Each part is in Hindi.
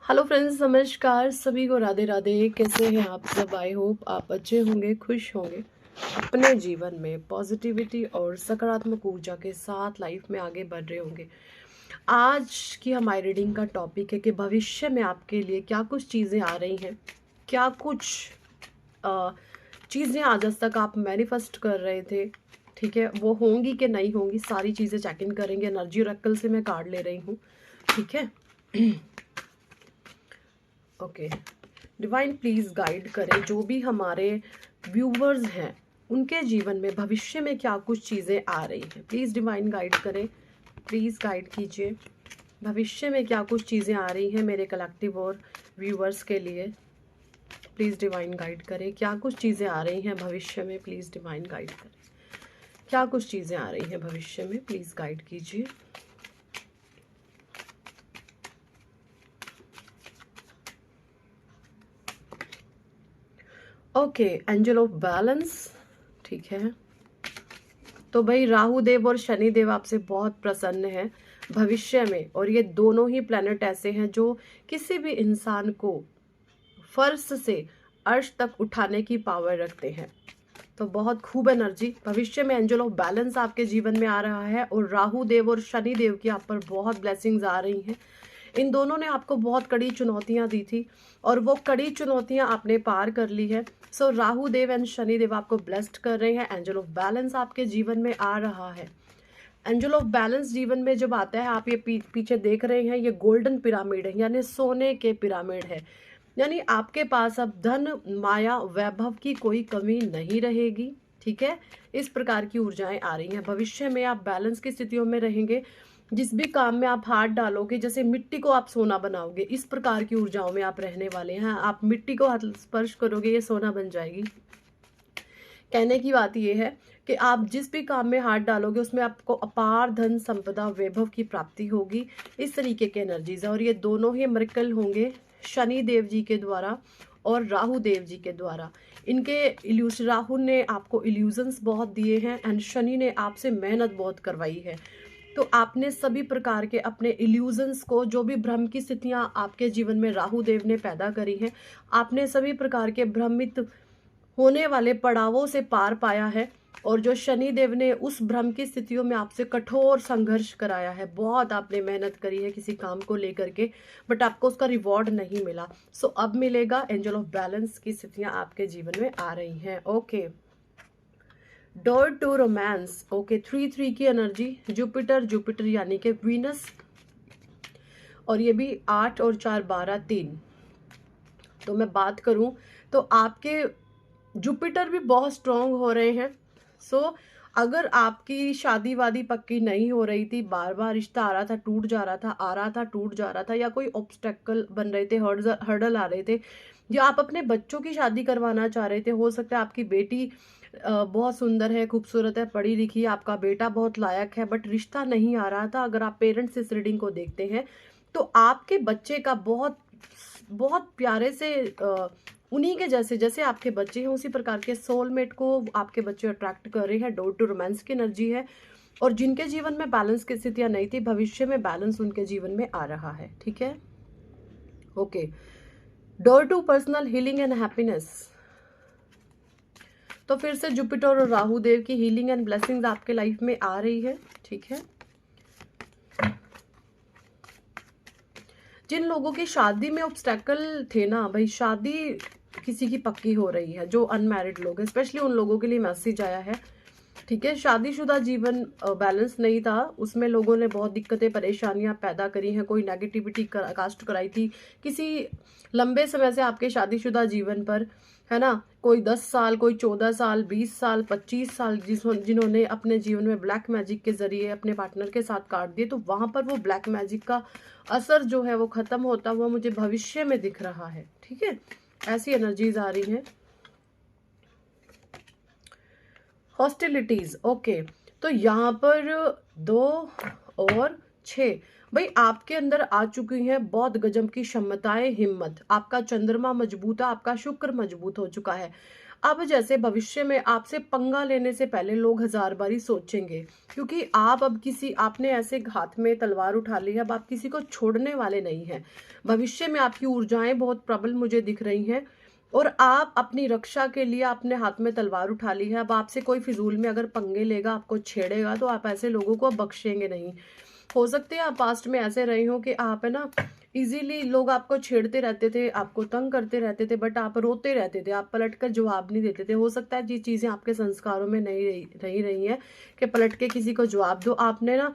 हेलो फ्रेंड्स, नमस्कार सभी को। राधे राधे। कैसे हैं आप सब? आई होप आप अच्छे होंगे, खुश होंगे, अपने जीवन में पॉजिटिविटी और सकारात्मक ऊर्जा के साथ लाइफ में आगे बढ़ रहे होंगे। आज की हमारी रीडिंग का टॉपिक है कि भविष्य में आपके लिए क्या कुछ चीज़ें आ रही हैं, क्या कुछ चीज़ें आज तक आप मैनिफेस्ट कर रहे थे, ठीक है, वो होंगी कि नहीं होंगी, सारी चीज़ें चेक इन करेंगे। एनर्जी ऑरेकल से मैं कार्ड ले रही हूँ, ठीक है। ओके, डिवाइन प्लीज गाइड करें जो भी हमारे व्यूवर्स हैं उनके जीवन में भविष्य में क्या कुछ चीज़ें आ रही हैं। प्लीज़ डिवाइन गाइड करें, प्लीज़ गाइड कीजिए भविष्य में क्या कुछ चीज़ें आ रही हैं मेरे कलेक्टिव और व्यूवर्स के लिए। प्लीज़ डिवाइन गाइड करें क्या कुछ चीज़ें आ रही हैं भविष्य में। प्लीज़ डिवाइन गाइड करें क्या कुछ चीज़ें आ रही हैं भविष्य में। प्लीज़ गाइड कीजिए। ओके, एंजल ऑफ बैलेंस, ठीक है। तो भाई राहु देव और शनि देव आपसे बहुत प्रसन्न हैं भविष्य में, और ये दोनों ही प्लैनेट ऐसे हैं जो किसी भी इंसान को फर्श से अर्श तक उठाने की पावर रखते हैं। तो बहुत खूब एनर्जी भविष्य में एंजल ऑफ बैलेंस आपके जीवन में आ रहा है, और राहु देव और शनि देव की आप पर बहुत ब्लेसिंग्स आ रही हैं। इन दोनों ने आपको बहुत कड़ी चुनौतियां दी थी और वो कड़ी चुनौतियां आपने पार कर ली है। सो राहु देव एंड शनि देव आपको ब्लेस्ड कर रहे हैं। एंजल ऑफ बैलेंस आपके जीवन में आ रहा है। एंजल ऑफ बैलेंस जीवन में जब आता है, आप ये पीछे देख रहे हैं, ये गोल्डन पिरामिड है, यानी सोने के पिरामिड है। यानी आपके पास अब धन, माया, वैभव की कोई कमी नहीं रहेगी, ठीक है। इस प्रकार की ऊर्जाएं आ रही हैं। भविष्य में आप बैलेंस की स्थितियों में रहेंगे। जिस भी काम में आप हाथ डालोगे, जैसे मिट्टी को आप सोना बनाओगे, इस प्रकार की ऊर्जाओं में आप रहने वाले हैं। आप मिट्टी को हाथ स्पर्श करोगे, ये सोना बन जाएगी। कहने की बात यह है कि आप जिस भी काम में हाथ डालोगे उसमें आपको अपार धन, संपदा, वैभव की प्राप्ति होगी। इस तरीके के एनर्जीज है, और ये दोनों ही मिरेकल होंगे शनि देव जी के द्वारा और राहु देव जी के द्वारा। इनके राहु ने आपको इल्यूजन्स बहुत दिए हैं एंड शनि ने आपसे मेहनत बहुत करवाई है। तो आपने सभी प्रकार के अपने इल्यूजन्स को, जो भी भ्रम की स्थितियां आपके जीवन में राहु देव ने पैदा करी हैं, आपने सभी प्रकार के भ्रमित होने वाले पड़ावों से पार पाया है। और जो शनि देव ने उस भ्रम की स्थितियों में आपसे कठोर संघर्ष कराया है, बहुत आपने मेहनत करी है किसी काम को लेकर के, बट आपको उसका रिवॉर्ड नहीं मिला। सो अब मिलेगा। एंजल ऑफ बैलेंस की स्थितियां आपके जीवन में आ रही हैं। Okay, door to romance. Okay, 3-3 की एनर्जी, जुपिटर जुपिटर यानी कि वीनस, और ये भी 8 और 4 12 3। तो मैं बात करूं तो आपके जुपिटर भी बहुत स्ट्रांग हो रहे हैं। सो अगर आपकी शादी वादी पक्की नहीं हो रही थी, बार बार रिश्ता आ रहा था, टूट जा रहा था, आ रहा था, टूट जा रहा था, या कोई ऑब्स्टेकल बन रहे थे, हर्डल आ रहे थे, या आप अपने बच्चों की शादी करवाना चाह रहे थे, हो सकता है आपकी बेटी बहुत सुंदर है, खूबसूरत है, पढ़ी लिखी है, आपका बेटा बहुत लायक है, बट रिश्ता नहीं आ रहा था। अगर आप पेरेंट्स इस रीडिंग को देखते हैं तो आपके बच्चे का बहुत बहुत प्यारे से उन्हीं के जैसे, जैसे आपके बच्चे हैं उसी प्रकार के सोलमेट को आपके बच्चे अट्रैक्ट कर रहे हैं। डोर टू रोमांस की एनर्जी है, और जिनके जीवन में बैलेंस की स्थितियां नहीं थी, भविष्य में बैलेंस उनके जीवन में आ रहा है, ठीक है। Okay, door to personal healing and happiness. तो फिर से जुपिटर और राहु देव की हीलिंग एंड ब्लेसिंग्स आपके लाइफ में आ रही है, ठीक है। जिन लोगों की शादी में ऑब्स्टेकल थे ना भाई, शादी किसी की पक्की हो रही है, जो अनमैरिड लोग हैं, स्पेशली उन लोगों के लिए मैसेज आया है, ठीक है। शादीशुदा जीवन बैलेंस नहीं था, उसमें लोगों ने बहुत दिक्कतें, परेशानियां पैदा करी हैं, कोई नेगेटिविटी कास्ट कराई थी किसी लंबे समय से आपके शादीशुदा जीवन पर, है ना। कोई 10 साल, कोई 14 साल, 20 साल, 25 साल जिन्होंने अपने जीवन में ब्लैक मैजिक के जरिए अपने पार्टनर के साथ काट दिए, तो वहां पर वो ब्लैक मैजिक का असर जो है वो खत्म होता हुआ मुझे भविष्य में दिख रहा है, ठीक है। ऐसी एनर्जीज आ रही हैं। Hostilities, okay. तो यहाँ पर 2 और 6, भाई आपके अंदर आ चुकी हैं बहुत गजब की क्षमताएं, हिम्मत। आपका चंद्रमा मजबूत है, आपका शुक्र मजबूत हो चुका है। अब जैसे भविष्य में आपसे पंगा लेने से पहले लोग 1000 बारी सोचेंगे, क्योंकि आप अब किसी आपने ऐसे हाथ में तलवार उठा ली है, अब आप किसी को छोड़ने वाले नहीं हैं। भविष्य में आपकी ऊर्जाएं बहुत प्रबल मुझे दिख रही हैं, और आप अपनी रक्षा के लिए अपने हाथ में तलवार उठा ली है। अब आपसे कोई फिजूल में अगर पंगे लेगा, आपको छेड़ेगा, तो आप ऐसे लोगों को बख्शेंगे नहीं। हो सकते हैं आप पास्ट में ऐसे रहे हो कि आप है ना, इजीली लोग आपको छेड़ते रहते थे, आपको तंग करते रहते थे, बट आप रोते रहते थे, आप पलट कर जवाब नहीं देते थे। हो सकता है ये चीज़ें आपके संस्कारों में नहीं रही हैं कि पलट के किसी को जवाब दो। आपने ना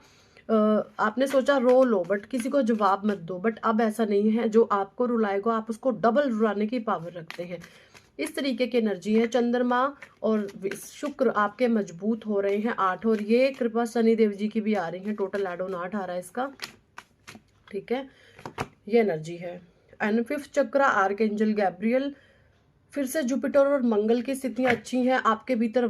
आपने सोचा रो लो, बट किसी को जवाब मत दो। बट अब ऐसा नहीं है, जो आपको रुलाएगा आप उसको डबल रुलाने की पावर रखते हैं। इस तरीके की एनर्जी है। चंद्रमा और शुक्र आपके मजबूत हो रहे हैं 8, और ये कृपा शनि देव जी की भी आ रही है। टोटल एड ऑन 8 आ रहा है इसका, ठीक है, ये एनर्जी है। एंड 5th चक्र आर्कएंजल गैब्रियल, फिर से जुपिटर और मंगल की स्थितियां अच्छी हैं। आपके भीतर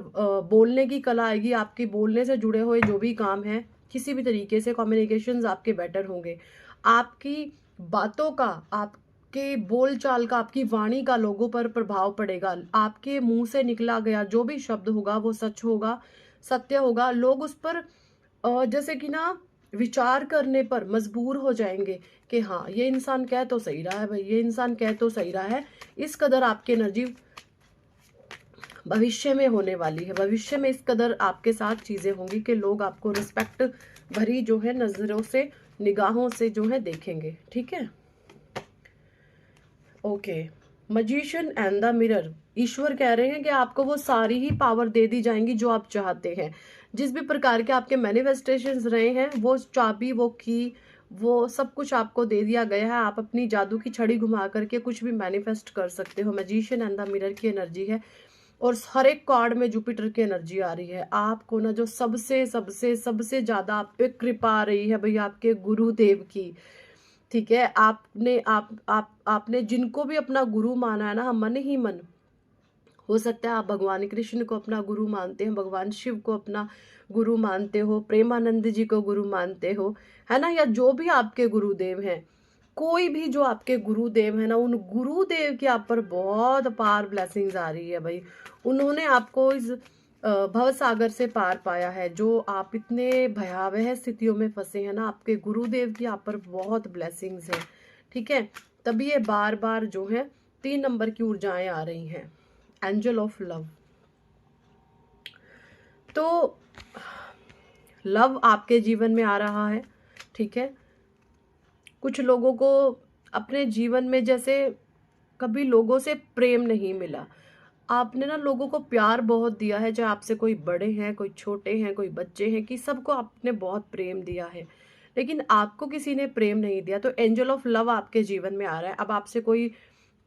बोलने की कला आएगी। आपके बोलने से जुड़े हुए जो भी काम है, किसी भी तरीके से कम्युनिकेशंस आपके बेटर होंगे। आपकी बातों का, आपके बोल चाल का, आपकी वाणी का लोगों पर प्रभाव पड़ेगा। आपके मुंह से निकला गया जो भी शब्द होगा वो सच होगा, सत्य होगा। लोग उस पर जैसे कि ना विचार करने पर मजबूर हो जाएंगे कि हाँ, ये इंसान कह तो सही रहा है भाई, ये इंसान कह तो सही रहा है। इस कदर आपकी एनर्जी भविष्य में होने वाली है। भविष्य में इस कदर आपके साथ चीजें होंगी कि लोग आपको रिस्पेक्ट भरी जो है नजरों से, निगाहों से जो है देखेंगे, ठीक है। Okay, magician and the mirror, ईश्वर कह रहे हैं कि आपको वो सारी ही पावर दे दी जाएंगी जो आप चाहते हैं। जिस भी प्रकार के आपके मैनिफेस्टेशंस रहे हैं, वो चाबी, वो की, वो सब कुछ आपको दे दिया गया है। आप अपनी जादू की छड़ी घुमा करके कुछ भी मैनिफेस्ट कर सकते हो। मैजिशियन एंड द मिरर की एनर्जी है, और हर एक कार्ड में जुपिटर की एनर्जी आ रही है। आपको ना जो सबसे सबसे सबसे ज्यादा आप पे कृपा आ रही है भैया, आपके गुरुदेव की, ठीक है। आपने जिनको भी अपना गुरु माना है ना, मन ही मन, हो सकता है आप भगवान कृष्ण को अपना गुरु मानते हैं, भगवान शिव को अपना गुरु मानते हो, प्रेमानंद जी को गुरु मानते हो, है ना, या जो भी आपके गुरुदेव हैं, कोई भी जो आपके गुरुदेव है ना, उन गुरुदेव की आप पर बहुत पार ब्लेसिंग्स आ रही है भाई। उन्होंने आपको इस भव सागर से पार पाया है। जो आप इतने भयावह स्थितियों में फंसे हैं ना, आपके गुरुदेव की आप पर बहुत ब्लेसिंग्स हैं, ठीक है। तभी ये बार बार जो है 3 नंबर की ऊर्जाएं आ रही हैं, एंजल ऑफ लव। तो लव आपके जीवन में आ रहा है, ठीक है। कुछ लोगों को अपने जीवन में जैसे कभी लोगों से प्रेम नहीं मिला। आपने ना लोगों को प्यार बहुत दिया है, चाहे आपसे कोई बड़े हैं, कोई छोटे हैं, कोई बच्चे हैं, कि सबको आपने बहुत प्रेम दिया है, लेकिन आपको किसी ने प्रेम नहीं दिया। तो एंजल ऑफ लव आपके जीवन में आ रहा है। अब आपसे कोई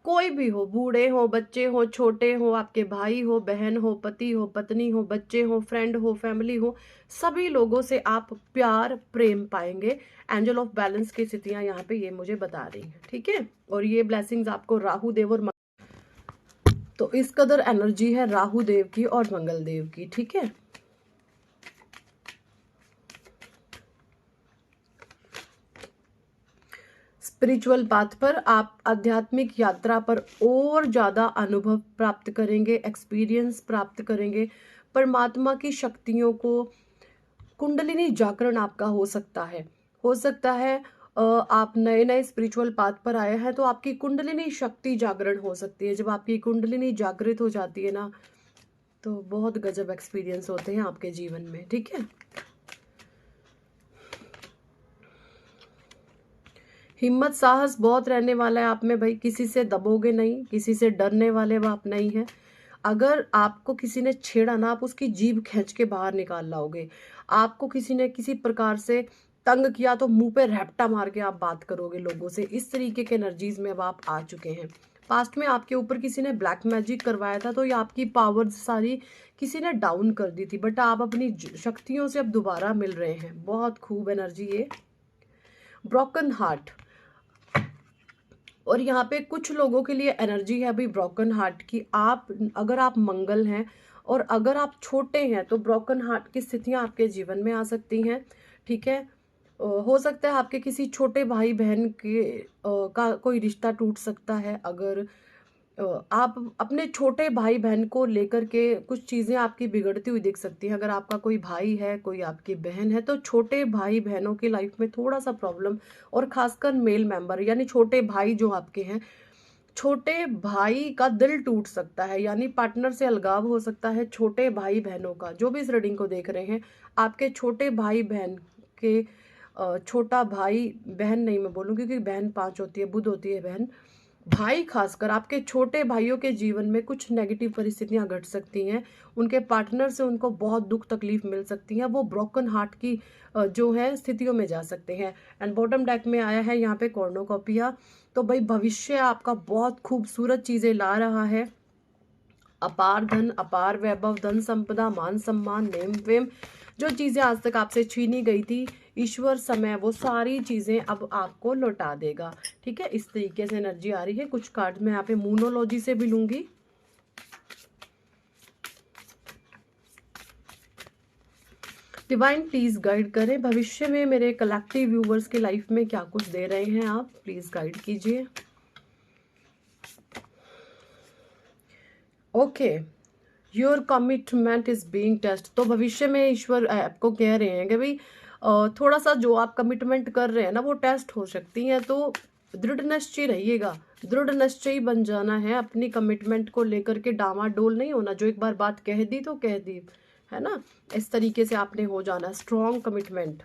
कोई भी हो, बूढ़े हो, बच्चे हो, छोटे हो, आपके भाई हो, बहन हो, पति हो, पत्नी हो, बच्चे हो, फ्रेंड हो, फैमिली हो, सभी लोगों से आप प्यार प्रेम पाएंगे। एंजल ऑफ बैलेंस की स्थितियां यहाँ पे ये मुझे बता रही हैं, ठीक है। और ये ब्लेसिंग्स आपको राहु देव और तो इस कदर एनर्जी है राहु देव की और मंगल देव की, ठीक है। स्पिरिचुअल पाथ पर आप आध्यात्मिक यात्रा पर और ज्यादा अनुभव प्राप्त करेंगे, एक्सपीरियंस प्राप्त करेंगे। परमात्मा की शक्तियों को, कुंडलिनी जागरण आपका हो सकता है। हो सकता है आप नए नए स्पिरिचुअल पाथ पर आए हैं, तो आपकी कुंडलिनी शक्ति जागरण हो सकती है। जब आपकी कुंडलिनी जागृत हो जाती है ना, तो बहुत गजब एक्सपीरियंस होते हैं आपके जीवन में, ठीक है। हिम्मत साहस बहुत रहने वाला है आप में भाई, किसी से दबोगे नहीं, किसी से डरने वाले आप नहीं है। अगर आपको किसी ने छेड़ा ना, आप उसकी जीभ खींच के बाहर निकाल लाओगे। आपको किसी ने किसी प्रकार से तंग किया तो मुंह पे रैप्टा मार के आप बात करोगे लोगों से। इस तरीके के एनर्जीज में अब आप आ चुके हैं। पास्ट में आपके ऊपर किसी ने ब्लैक मैजिक करवाया था, तो ये आपकी पावर्स सारी किसी ने डाउन कर दी थी, बट आप अपनी शक्तियों से अब दोबारा मिल रहे हैं। बहुत खूब एनर्जी ये। ब्रोकन हार्ट, और यहाँ पे कुछ लोगों के लिए एनर्जी है अभी ब्रोकन हार्ट की। आप अगर आप मंगल हैं और अगर आप छोटे हैं, तो ब्रोकन हार्ट की स्थितियां आपके जीवन में आ सकती हैं, ठीक है। हो सकता है आपके किसी छोटे भाई बहन के का कोई रिश्ता टूट सकता है। अगर आप अपने छोटे भाई बहन को लेकर के कुछ चीज़ें आपकी बिगड़ती हुई दिख सकती हैं। अगर आपका कोई भाई है, कोई आपकी बहन है, तो छोटे भाई बहनों की लाइफ में थोड़ा सा प्रॉब्लम, और खासकर मेल मेंबर यानी छोटे भाई जो आपके हैं, छोटे भाई का दिल टूट सकता है, यानी पार्टनर से अलगाव हो सकता है। छोटे भाई बहनों का, जो भी इस रीडिंग को देख रहे हैं, आपके छोटे भाई बहन के छोटा भाई बहन नहीं मैं बोलूँगी, क्योंकि बहन 5 होती है, बुध होती है बहन, भाई खासकर आपके छोटे भाइयों के जीवन में कुछ नेगेटिव परिस्थितियां घट सकती हैं। उनके पार्टनर से उनको बहुत दुख तकलीफ मिल सकती है, वो ब्रोकन हार्ट की जो है स्थितियों में जा सकते हैं। एंड बॉटम डेक में आया है यहाँ पे कॉर्नोकॉपिया। तो भाई भविष्य आपका बहुत खूबसूरत चीजें ला रहा है। अपार धन, अपार वैभव, धन संपदा, मान सम्मान, नेम वेम, जो चीजें आज तक आपसे छीनी गई थी, ईश्वर समय वो सारी चीजें अब आपको लौटा देगा। ठीक है, इस तरीके से एनर्जी आ रही है। कुछ कार्ड मैं यहाँ पे मूनोलॉजी से भी लूंगी। डिवाइन प्लीज गाइड करें, भविष्य में मेरे कलेक्टिव व्यूवर्स के लाइफ में क्या कुछ दे रहे हैं आप, प्लीज गाइड कीजिए। Okay, your commitment is being test. तो भविष्य में ईश्वर आपको कह रहे हैं कि भाई थोड़ा सा जो आप कमिटमेंट कर रहे हैं ना, वो टेस्ट हो सकती हैं, तो दृढ़ निश्चय रहिएगा। दृढ़ निश्चयी बन जाना है, अपनी कमिटमेंट को लेकर के डामाडोल नहीं होना। जो एक बार बात कह दी तो कह दी, है ना, इस तरीके से आपने हो जाना, strong commitment.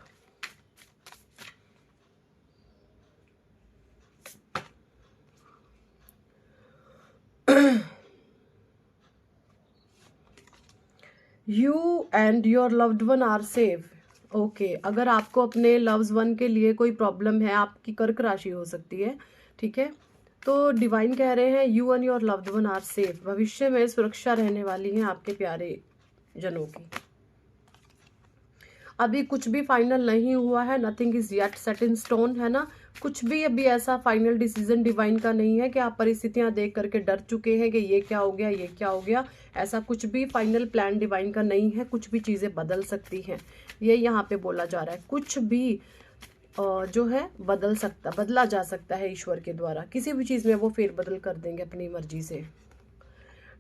You and your loved one are safe. Okay, अगर आपको अपने लव्स वन के लिए कोई प्रॉब्लम है, आपकी कर्क राशि हो सकती है, ठीक है, तो डिवाइन कह रहे हैं you and your loved one are safe. भविष्य में सुरक्षा रहने वाली है आपके प्यारे जनों की। अभी कुछ भी फाइनल नहीं हुआ है, nothing is yet set in stone, है ना। कुछ भी अभी ऐसा फाइनल डिसीजन डिवाइन का नहीं है कि आप परिस्थितियां देख करके डर चुके हैं कि ये क्या हो गया, ये क्या हो गया। ऐसा कुछ भी फाइनल प्लान डिवाइन का नहीं है। कुछ भी चीजें बदल सकती हैं, ये यहाँ पे बोला जा रहा है। कुछ भी जो है बदला जा सकता है ईश्वर के द्वारा। किसी भी चीज में वो फेरबदल कर देंगे अपनी मर्जी से।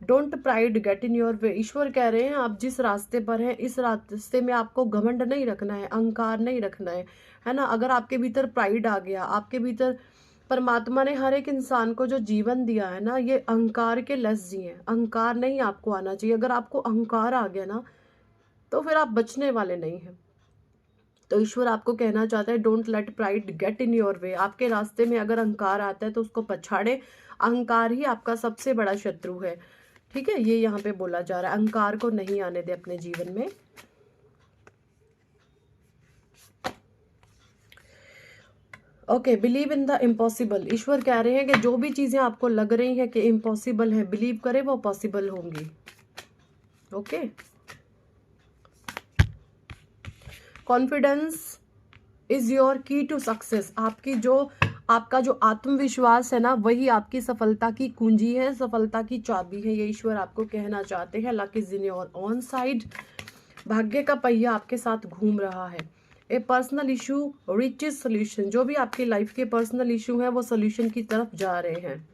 Don't pride get in your way. ईश्वर कह रहे हैं आप जिस रास्ते पर हैं, इस रास्ते में आपको घमंड नहीं रखना है, अहंकार नहीं रखना है ना। अगर आपके भीतर प्राइड आ गया, आपके भीतर परमात्मा ने हर एक इंसान को जो जीवन दिया है ना, ये अहंकार के लस जी हैं। अहंकार नहीं आपको आना चाहिए। अगर आपको अहंकार आ गया ना, तो फिर आप बचने वाले नहीं हैं। तो ईश्वर आपको कहना चाहता है don't let pride get in your वे। आपके रास्ते में अगर अहंकार आता है तो उसको पछाड़े। अहंकार ही आपका सबसे बड़ा शत्रु है, ठीक है, ये यहाँ पे बोला जा रहा है। अहंकार को नहीं आने दे अपने जीवन में। Okay, believe in the impossible. ईश्वर कह रहे हैं कि जो भी चीजें आपको लग रही हैं कि इम्पॉसिबल है, बिलीव करें वो पॉसिबल होंगी। ओके, कॉन्फिडेंस इज योर की टू सक्सेस। आपका जो आत्मविश्वास है ना, वही आपकी सफलता की कुंजी है, सफलता की चाबी है। ये ईश्वर आपको कहना चाहते हैं। Luck is in your on side. भाग्य का पहिया आपके साथ घूम रहा है। ए पर्सनल इशू रीचेस सोल्यूशन। जो भी आपकी लाइफ के पर्सनल इशू हैं, वो सोल्यूशन की तरफ जा रहे हैं।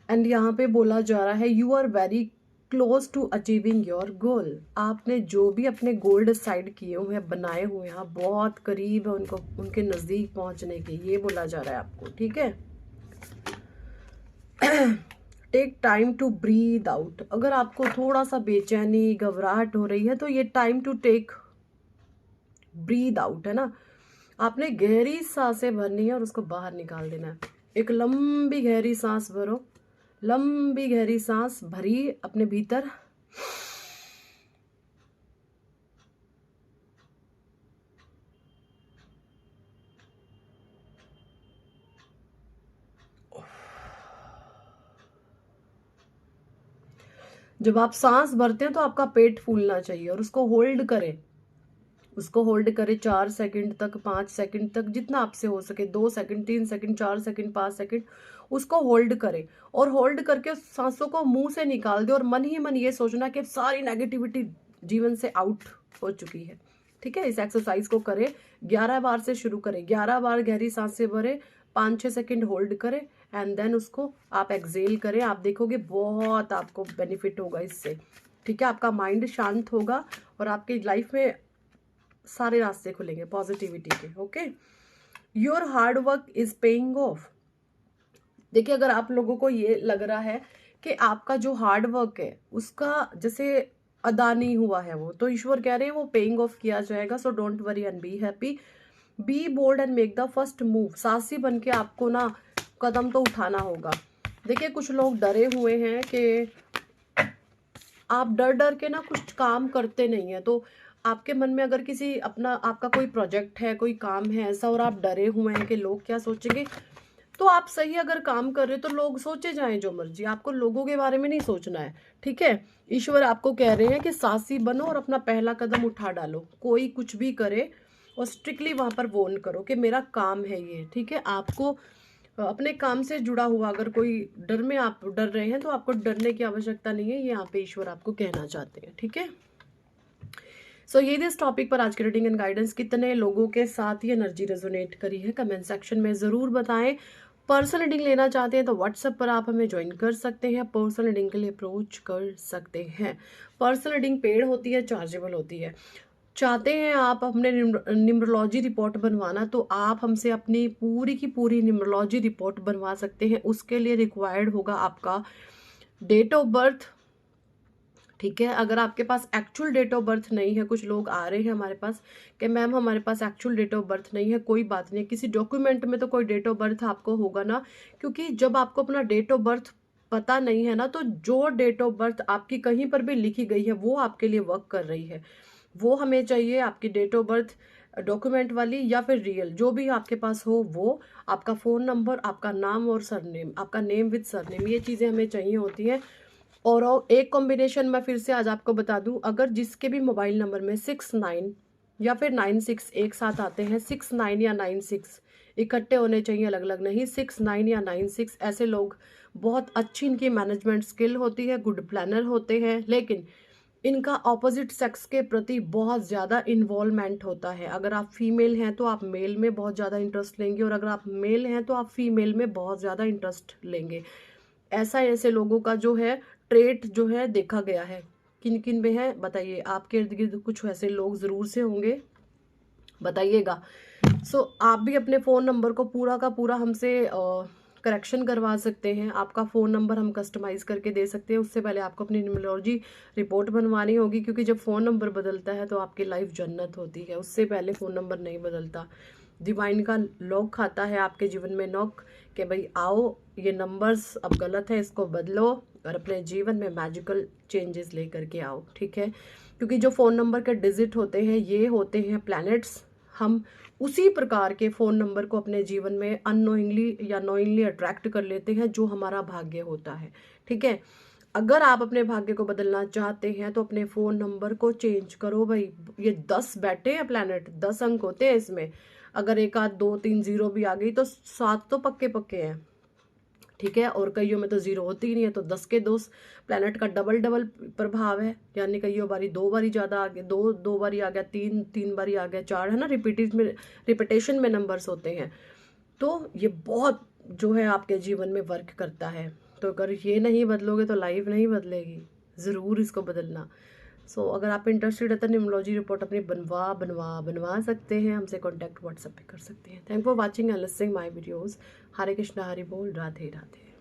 एंड यहाँ पे बोला जा रहा है you are very close to achieving your goal. आपने जो भी अपने गोल डिसाइड किए हुए हैं, बनाए हुए हैं, बहुत करीब है उनको, उनके नजदीक पहुंचने के, ये बोला जा रहा है आपको, ठीक है। Take time to breathe out. अगर आपको थोड़ा सा बेचैनी, घबराहट हो रही है, तो ये time to take breathe out, है ना। आपने गहरी सांसें भरनी है और उसको बाहर निकाल देना है। एक लंबी गहरी सांस भरो, लंबी गहरी सांस भरी अपने भीतर, जब आप सांस भरते हैं तो आपका पेट फूलना चाहिए और उसको होल्ड करें। उसको होल्ड करें 4 सेकंड तक, 5 सेकंड तक, जितना आपसे हो सके, 2 सेकंड, 3 सेकंड, 4 सेकंड, 5 सेकंड, उसको होल्ड करें। और होल्ड करके सांसों को मुंह से निकाल दे और मन ही मन ये सोचना कि सारी नेगेटिविटी जीवन से आउट हो चुकी है। ठीक है, इस एक्सरसाइज को करें, 11 बार से शुरू करें, 11 बार गहरी सांस से भरें, 5-6 सेकंड होल्ड करें एंड देन उसको आप एक्सेल करें। आप देखोगे बहुत आपको बेनिफिट होगा इससे, ठीक है, आपका माइंड शांत होगा और आपकी लाइफ में सारे रास्ते खुलेंगे पॉजिटिविटी के। Okay, your hard work is paying off. देखिए, अगर आप लोगों को ये लग रहा है कि आपका जो हार्ड वर्क है उसका जैसे अदा नहीं हुआ है वो, तो ईश्वर कह रहे हैं वो पेइंग ऑफ किया जाएगा। So don't worry and be happy, be bold and make the first move. साहसी बन के आपको ना कदम तो उठाना होगा। देखिए, कुछ लोग डरे हुए हैं कि आप डर डर के ना कुछ काम करते नहीं है, तो आपके मन में अगर किसी अपना आपका कोई प्रोजेक्ट है, कोई काम है ऐसा और आप डरे हुए हैं कि लोग क्या सोचेंगे, तो आप सही अगर काम कर रहे हो तो लोग सोचे जाएं जो मर्जी, आपको लोगों के बारे में नहीं सोचना है। ठीक है, ईश्वर आपको कह रहे हैं कि साहसी बनो और अपना पहला कदम उठा डालो। कोई कुछ भी करे और स्ट्रिक्टली वहां पर वॉर्न करो कि मेरा काम है ये। ठीक है, आपको अपने काम से जुड़ा हुआ अगर कोई डर में आप डर रहे हैं तो आपको डरने की आवश्यकता नहीं है, ये यहाँ पे ईश्वर आपको कहना चाहते हैं। ठीक है, सो ये इस टॉपिक पर आज की रीडिंग एंड गाइडेंस कितने लोगों के साथ ये एनर्जी रेजोनेट करी है कमेंट सेक्शन में ज़रूर बताएं। पर्सनल रीडिंग लेना चाहते हैं तो व्हाट्सएप पर आप हमें ज्वाइन कर सकते हैं, पर्सनल रीडिंग के लिए अप्रोच कर सकते हैं। पर्सनल रीडिंग पेड होती है, चार्जेबल होती है। चाहते हैं आप अपने न्यूमरोलॉजी रिपोर्ट बनवाना तो आप हमसे अपनी पूरी की पूरी न्यूमरोलॉजी रिपोर्ट बनवा सकते हैं। उसके लिए रिक्वायर्ड होगा आपका डेट ऑफ बर्थ। ठीक है, अगर आपके पास एक्चुअल डेट ऑफ बर्थ नहीं है, कुछ लोग आ रहे हैं हमारे पास कि मैम हमारे पास एक्चुअल डेट ऑफ बर्थ नहीं है, कोई बात नहीं, किसी डॉक्यूमेंट में तो कोई डेट ऑफ बर्थ आपको होगा ना, क्योंकि जब आपको अपना डेट ऑफ बर्थ पता नहीं है ना, तो जो डेट ऑफ बर्थ आपकी कहीं पर भी लिखी गई है वो आपके लिए वर्क कर रही है। वो हमें चाहिए, आपकी डेट ऑफ बर्थ डॉक्यूमेंट वाली या फिर रियल, जो भी आपके पास हो वो, आपका फ़ोन नंबर, आपका नाम और सरनेम, आपका नेम विद सरनेम, ये चीज़ें हमें चाहिए होती हैं। और एक कॉम्बिनेशन मैं फिर से आज आपको बता दूं, अगर जिसके भी मोबाइल नंबर में 69 या फिर 96 एक साथ आते हैं, 69 या 96 इकट्ठे होने चाहिए, अलग अलग नहीं, 69 या 96, ऐसे लोग बहुत अच्छी इनकी मैनेजमेंट स्किल होती है, गुड प्लानर होते हैं, लेकिन इनका ऑपोजिट सेक्स के प्रति बहुत ज़्यादा इन्वॉल्वमेंट होता है। अगर आप फीमेल हैं तो आप मेल में बहुत ज़्यादा इंटरेस्ट लेंगे और अगर आप मेल हैं तो आप फीमेल में बहुत ज़्यादा इंटरेस्ट लेंगे। ऐसे लोगों का जो है ट्रेट जो है देखा गया है। किन किन में है बताइए, आपके इर्द गिर्द कुछ ऐसे लोग ज़रूर से होंगे, बताइएगा। सो आप भी अपने फ़ोन नंबर को पूरा का पूरा हमसे करेक्शन करवा सकते हैं। आपका फ़ोन नंबर हम कस्टमाइज़ करके दे सकते हैं। उससे पहले आपको अपनी न्यूमरोलॉजी रिपोर्ट बनवानी होगी, क्योंकि जब फ़ोन नंबर बदलता है तो आपकी लाइफ जन्नत होती है, उससे पहले फ़ोन नंबर नहीं बदलता। डिवाइन का लॉक खाता है आपके जीवन में नॉक कि भाई आओ, ये नंबर्स अब गलत है, इसको बदलो और अपने जीवन में मैजिकल चेंजेस लेकर के आओ। ठीक है, क्योंकि जो फ़ोन नंबर के डिजिट होते हैं ये होते हैं प्लैनेट्स। हम उसी प्रकार के फ़ोन नंबर को अपने जीवन में अननोइंगली या नोइंगली अट्रैक्ट कर लेते हैं जो हमारा भाग्य होता है। ठीक है, अगर आप अपने भाग्य को बदलना चाहते हैं तो अपने फ़ोन नंबर को चेंज करो भाई। ये 10 बैठे हैं प्लैनेट, 10 अंक होते हैं इसमें, अगर एक आध 2 3 जीरो भी आ गई तो 7 तो पक्के पक्के हैं। ठीक है, और कईयों में तो जीरो होती ही नहीं है, तो 10 के 2 प्लैनेट का डबल डबल प्रभाव है, यानी कईयों बारी 2 बारी ज़्यादा आ गया, दो बारी आ गया, 3 बारी आ गया, 4 है ना, रिपीटेशन में नंबर्स होते हैं। तो ये बहुत जो है आपके जीवन में वर्क करता है। तो अगर ये नहीं बदलोगे तो लाइफ नहीं बदलेगी, ज़रूर इसको बदलना। सो अगर आप इंटरेस्टेड है तो न्यूमरोलॉजी रिपोर्ट अपनी बनवा सकते हैं, हमसे कॉन्टैक्ट व्हाट्सएप पे कर सकते हैं। Thank for watching and listening my videos. Hare Krishna, Hari बोल, राधे राधे।